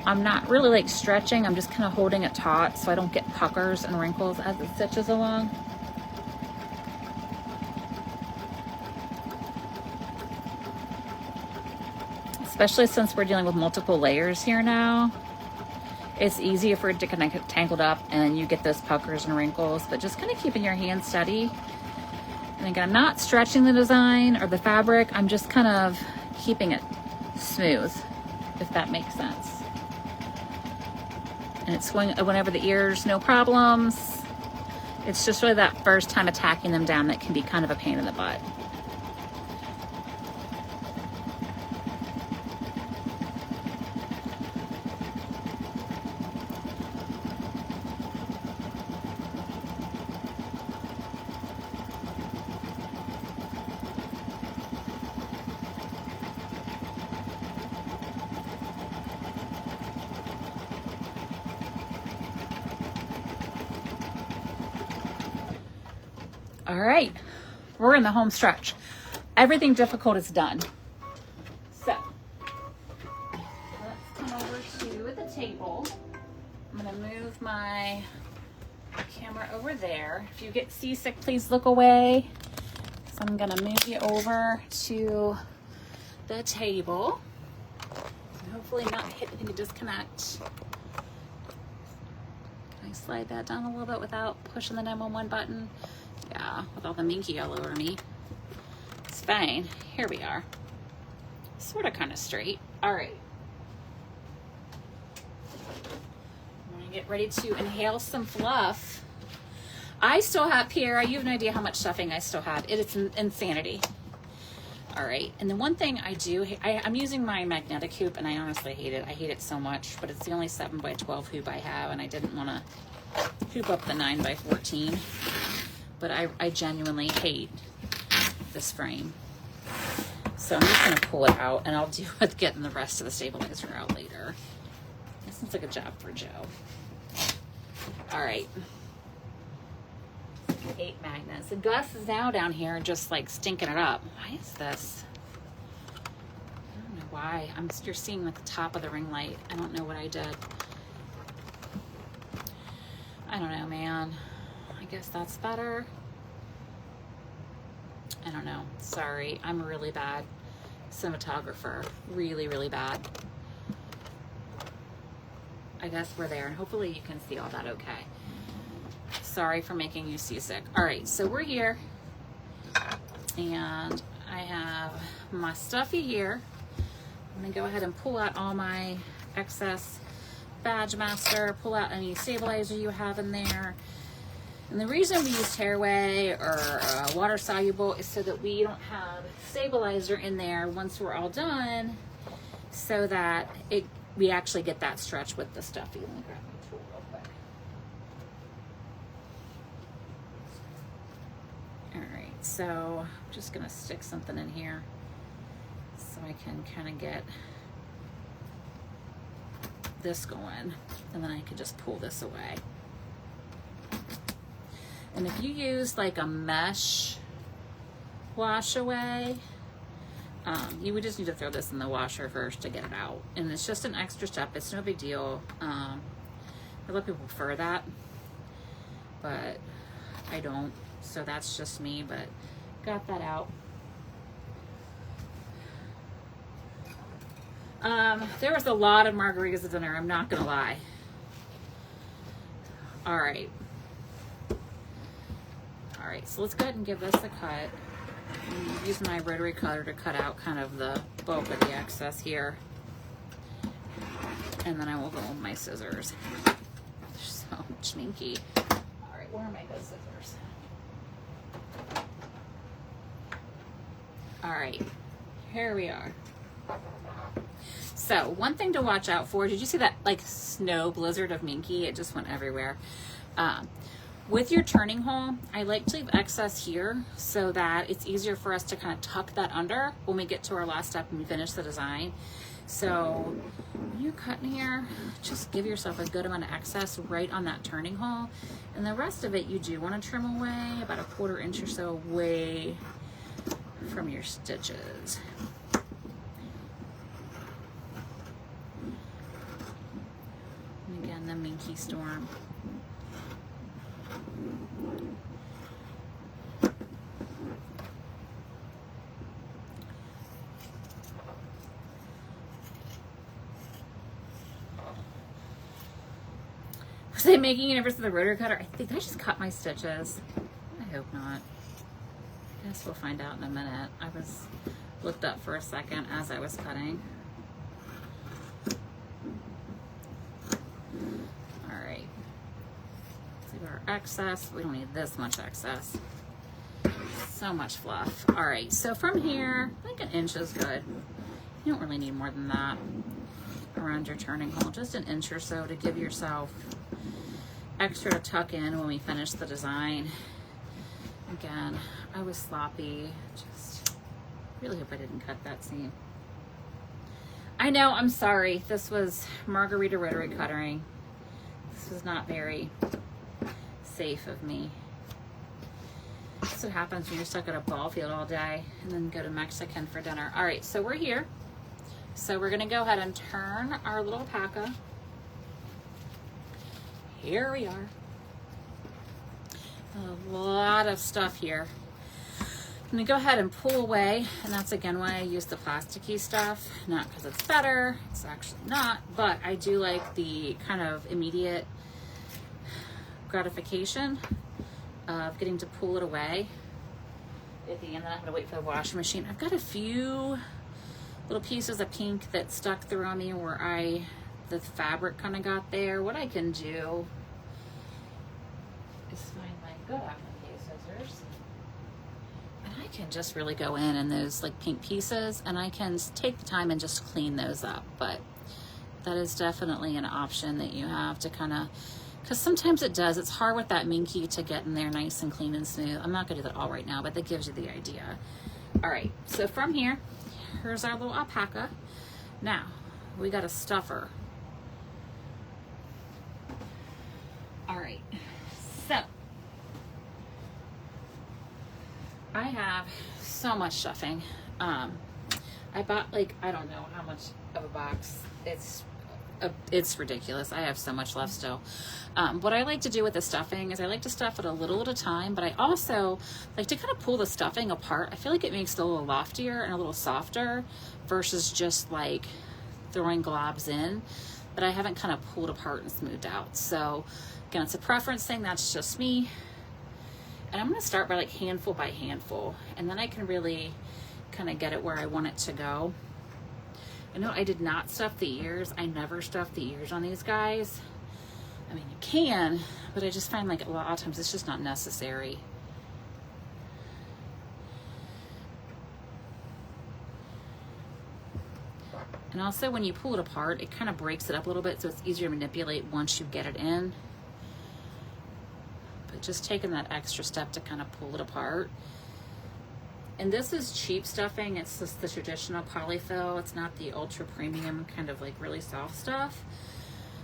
I'm not really like stretching, I'm just kind of holding it taut so I don't get puckers and wrinkles as it stitches along. Especially since we're dealing with multiple layers here now. It's easier for it to kind of get tangled up and you get those puckers and wrinkles, but just kind of keeping your hand steady. And again, I'm not stretching the design or the fabric, I'm just kind of keeping it smooth, if that makes sense. And it's going whenever the ears, no problems. It's just really that first time attacking them down that can be kind of a pain in the butt. All right, we're in the home stretch. Everything difficult is done. So let's come over to the table. I'm gonna move my camera over there. If you get seasick, please look away. So I'm gonna move you over to the table. And hopefully not hit any disconnect. Can I slide that down a little bit without pushing the 911 button? Yeah, with all the minky all over me. It's fine. Here we are. Sort of kind of straight. All right. I'm going to get ready to inhale some fluff. I still have here, you have no idea how much stuffing I still have. It is insanity. All right. And the one thing I do, I'm using my magnetic hoop and I honestly hate it. I hate it so much, but it's the only 7x12 hoop I have and I didn't want to hoop up the 9x14. But I genuinely hate this frame. So I'm just gonna pull it out and I'll deal with getting the rest of the stabilizer out later. This sounds like a job for Joe. All right. 8 magnets. And Gus is now down here just like stinking it up. Why is this? I don't know why. You're seeing like the top of the ring light. I don't know what I did. I don't know, man. I guess that's better. I don't know. Sorry. I'm a really bad cinematographer. Really, really bad. I guess we're there, and hopefully you can see all that okay. Sorry for making you seasick. All right, so we're here, and I have my stuffy here. I'm gonna go ahead and pull out all my excess Badge Master, pull out any stabilizer you have in there. And the reason we use tearaway or water soluble is so that we don't have stabilizer in there once we're all done, so that we actually get that stretch with the stuffy. Let me grab my tool real quick. All right, so I'm just gonna stick something in here so I can kind of get this going, and then I can just pull this away. And if you use like a mesh wash away, you would just need to throw this in the washer first to get it out. And it's just an extra step. It's no big deal. A lot of people prefer that, but I don't. So that's just me, but got that out. There was a lot of margaritas at dinner, I'm not gonna lie. All right. All right, so let's go ahead and give this a cut. Use my rotary cutter to cut out kind of the bulk of the excess here. And then I will go with my scissors. They're so chinky. All right, where are my good scissors? All right, here we are. So one thing to watch out for, did you see that like snow blizzard of minky? It just went everywhere. With your turning hole, I like to leave excess here so that it's easier for us to kind of tuck that under when we get to our last step and we finish the design. So when you're cutting here, just give yourself a good amount of excess right on that turning hole. And the rest of it, you do want to trim away about a 1/4 inch or so away from your stitches. And again, the minky storm. Was I making a difference with the rotary cutter? I think I just cut my stitches. I hope not. I guess we'll find out in a minute. I was looked up for a second as I was cutting. All right. Let's leave our excess. We don't need this much excess. So much fluff. All right, so from here, I think 1 inch is good. You don't really need more than that around your turning hole. Just 1 inch or so to give yourself extra to tuck in when we finish the design. Again, I was sloppy. Just really hope I didn't cut that seam. I know, I'm sorry. This was margarita rotary cuttering. This was not very safe of me. That's what happens when you're stuck at a ball field all day and then go to Mexican for dinner. All right, so we're here. So we're gonna go ahead and turn our little alpaca. Here we are. A lot of stuff here. I'm gonna go ahead and pull away, and that's again why I use the plasticky stuff. Not because it's better, it's actually not, but I do like the kind of immediate gratification of getting to pull it away at the end. Then I'm gonna wait for the washing machine. I've got a few little pieces of pink that stuck through on me where the fabric kind of got there. What I can do is find my good applique scissors, and I can just really go in those like pink pieces, and I can take the time and just clean those up. But that is definitely an option that you have to kind of, because sometimes it's hard with that minky to get in there nice and clean and smooth. I'm not gonna do that all right now, but that gives you the idea. All right, so from here, here's our little alpaca. Now, we got a stuffer. All right, so I have so much stuffing. I bought like, I don't know how much of a box. It's ridiculous. I have so much left still. What I like to do with the stuffing is I like to stuff it a little at a time, but I also like to kind of pull the stuffing apart. I feel like it makes it a little loftier and a little softer versus just like throwing globs in that I haven't kind of pulled apart and smoothed out. So again, it's a preference thing. That's just me. And I'm going to start by like handful by handful, and then I can really kind of get it where I want it to go. I know I did not stuff the ears. I never stuff the ears on these guys. I mean, you can, but I just find like a lot of times it's just not necessary. And also when you pull it apart, it kind of breaks it up a little bit, so it's easier to manipulate once you get it in. But just taking that extra step to kind of pull it apart. And this is cheap stuffing. It's just the traditional polyfill. It's not the ultra premium kind of like really soft stuff.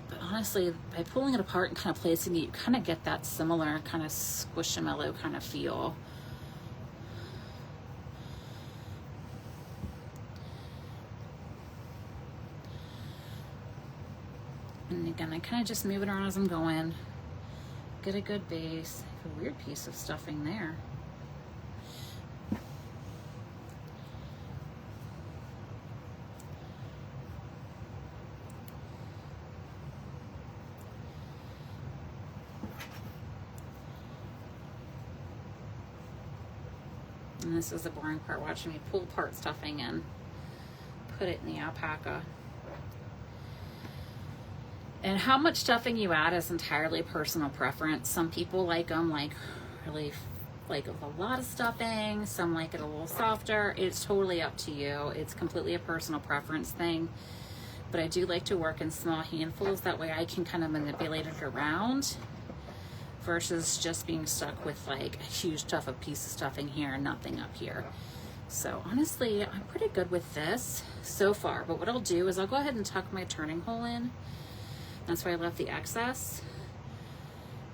But honestly, by pulling it apart and kind of placing it, you kind of get that similar kind of squishamallow kind of feel. And again, I kind of just move it around as I'm going. Get a good base. A weird piece of stuffing there. And this is the boring part, watching me pull apart stuffing and put it in the alpaca. And how much stuffing you add is entirely personal preference. Some people like them like really like with a lot of stuffing. Some like it a little softer. It's totally up to you. It's completely a personal preference thing. But I do like to work in small handfuls. That way I can kind of manipulate it around versus just being stuck with like a huge piece of stuffing here and nothing up here. So honestly, I'm pretty good with this so far. But what I'll do is I'll go ahead and tuck my turning hole in. That's where I left the excess.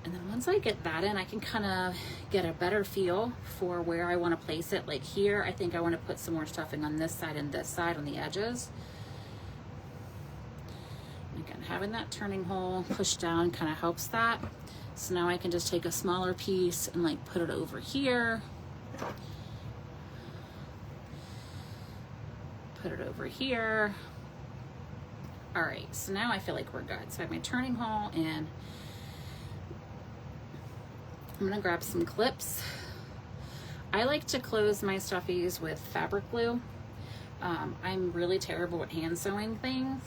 And then once I get that in, I can kind of get a better feel for where I want to place it. Like here, I think I want to put some more stuffing on this side and this side on the edges. Again, having that turning hole pushed down kind of helps that. So now I can just take a smaller piece and like put it over here. Put it over here. All right, so now I feel like we're good. So I have my turning hole, and I'm gonna grab some clips. I like to close my stuffies with fabric glue. I'm really terrible at hand sewing things,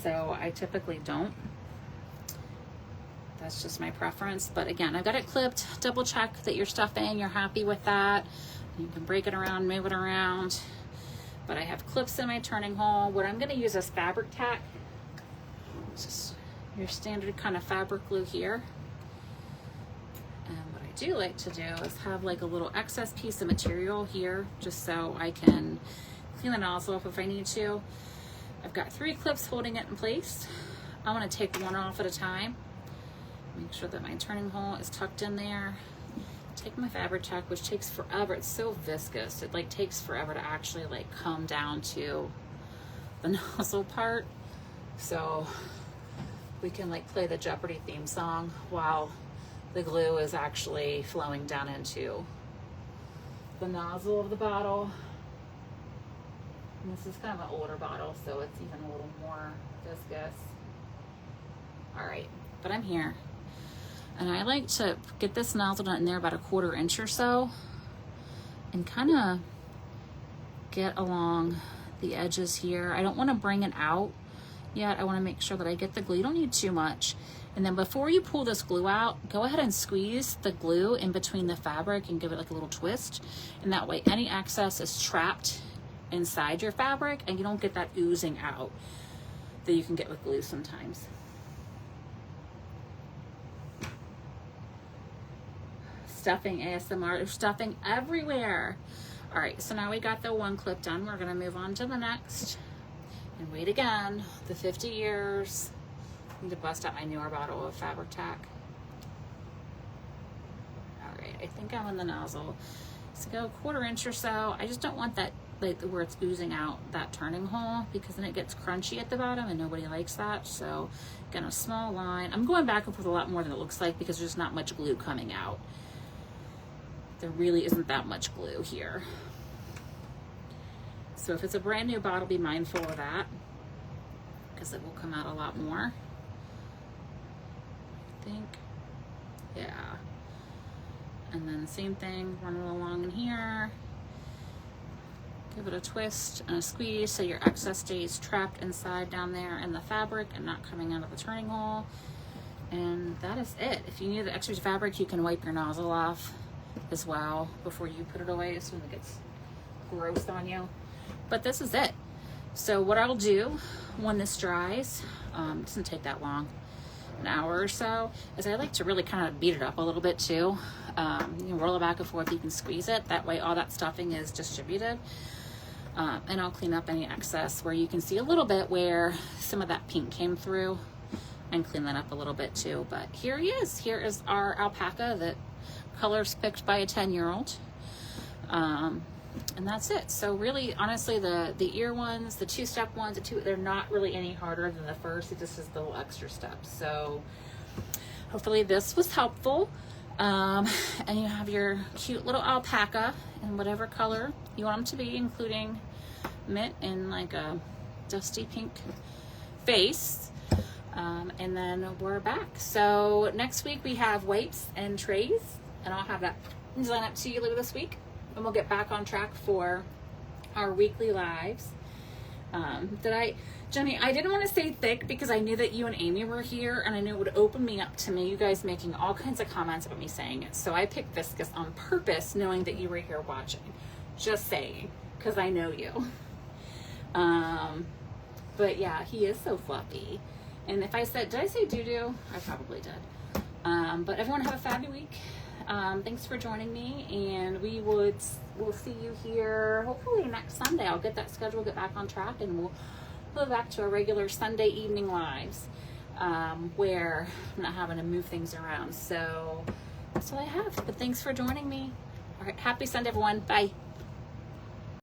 so I typically don't. That's just my preference. But again, I've got it clipped. Double check that you're stuffing, you're happy with that. You can break it around, move it around. But I have clips in my turning hole. What I'm gonna use is fabric tack. Just your standard kind of fabric glue here. And what I do like to do is have like a little excess piece of material here, just so I can clean the nozzle off if I need to. I've got 3 clips holding it in place. I want to take one off at a time. Make sure that my turning hole is tucked in there. Take my fabric tack, which takes forever. It's so viscous. It like takes forever to actually like come down to the nozzle part. So we can like play the Jeopardy theme song while the glue is actually flowing down into the nozzle of the bottle. And this is kind of an older bottle, so it's even a little more viscous. All right, but I'm here. And I like to get this nozzle in there about 1/4 inch or so and kind of get along the edges here. I don't want to bring it out yet. I want to make sure that I get the glue. You don't need too much. And then before you pull this glue out, go ahead and squeeze the glue in between the fabric and give it like a little twist. And that way any excess is trapped inside your fabric and you don't get that oozing out that you can get with glue sometimes. Stuffing ASMR, there's stuffing everywhere. All right, so now we got the one clip done. We're gonna move on to the next and wait again. The 50 years. I need to bust out my newer bottle of fabric tack. All right, I think I'm in the nozzle. So go 1/4 inch or so. I just don't want that, like where it's oozing out, that turning hole, because then it gets crunchy at the bottom and nobody likes that. So again, a small line. I'm going back and forth a lot more than it looks like because there's not much glue coming out. There really isn't that much glue here. So if it's a brand new bottle, be mindful of that because it will come out a lot more. I think, yeah. And then same thing, running along in here. Give it a twist and a squeeze so your excess stays trapped inside down there in the fabric and not coming out of the turning hole. And that is it. If you need the extra fabric, you can wipe your nozzle off as well before you put it away as soon as it gets gross on you. But this is it. So what I'll do when this dries, it doesn't take that long, an hour or so, is I like to really kind of beat it up a little bit too. You can roll it back and forth, you can squeeze it. That way all that stuffing is distributed. And I'll clean up any excess where you can see a little bit where some of that pink came through and clean that up a little bit too. But here he is. Here is our alpaca that colors picked by a 10-year-old. And that's it. So really, honestly, the ear ones, the 2-step ones, they're not really any harder than the first. It just is the little extra steps. So hopefully this was helpful. And you have your cute little alpaca in whatever color you want them to be, including mint in like a dusty pink face. And then we're back. So next week we have wipes and trays, and I'll have that design up to you later this week. And we'll get back on track for our weekly lives. Jenny, I didn't want to say thick because I knew that you and Amy were here and I knew it would open me up to me, you guys making all kinds of comments about me saying it. So I picked viscous on purpose, knowing that you were here watching. Just saying, because I know you. But yeah, he is so fluffy. And if I said, did I say doo-doo? I probably did. But everyone have a fabulous week. Thanks for joining me, and we'll see you here hopefully next Sunday. I'll get that schedule, get back on track, and we'll go back to our regular Sunday evening lives, where I'm not having to move things around. So that's what I have. But thanks for joining me. All right, happy Sunday, everyone. Bye.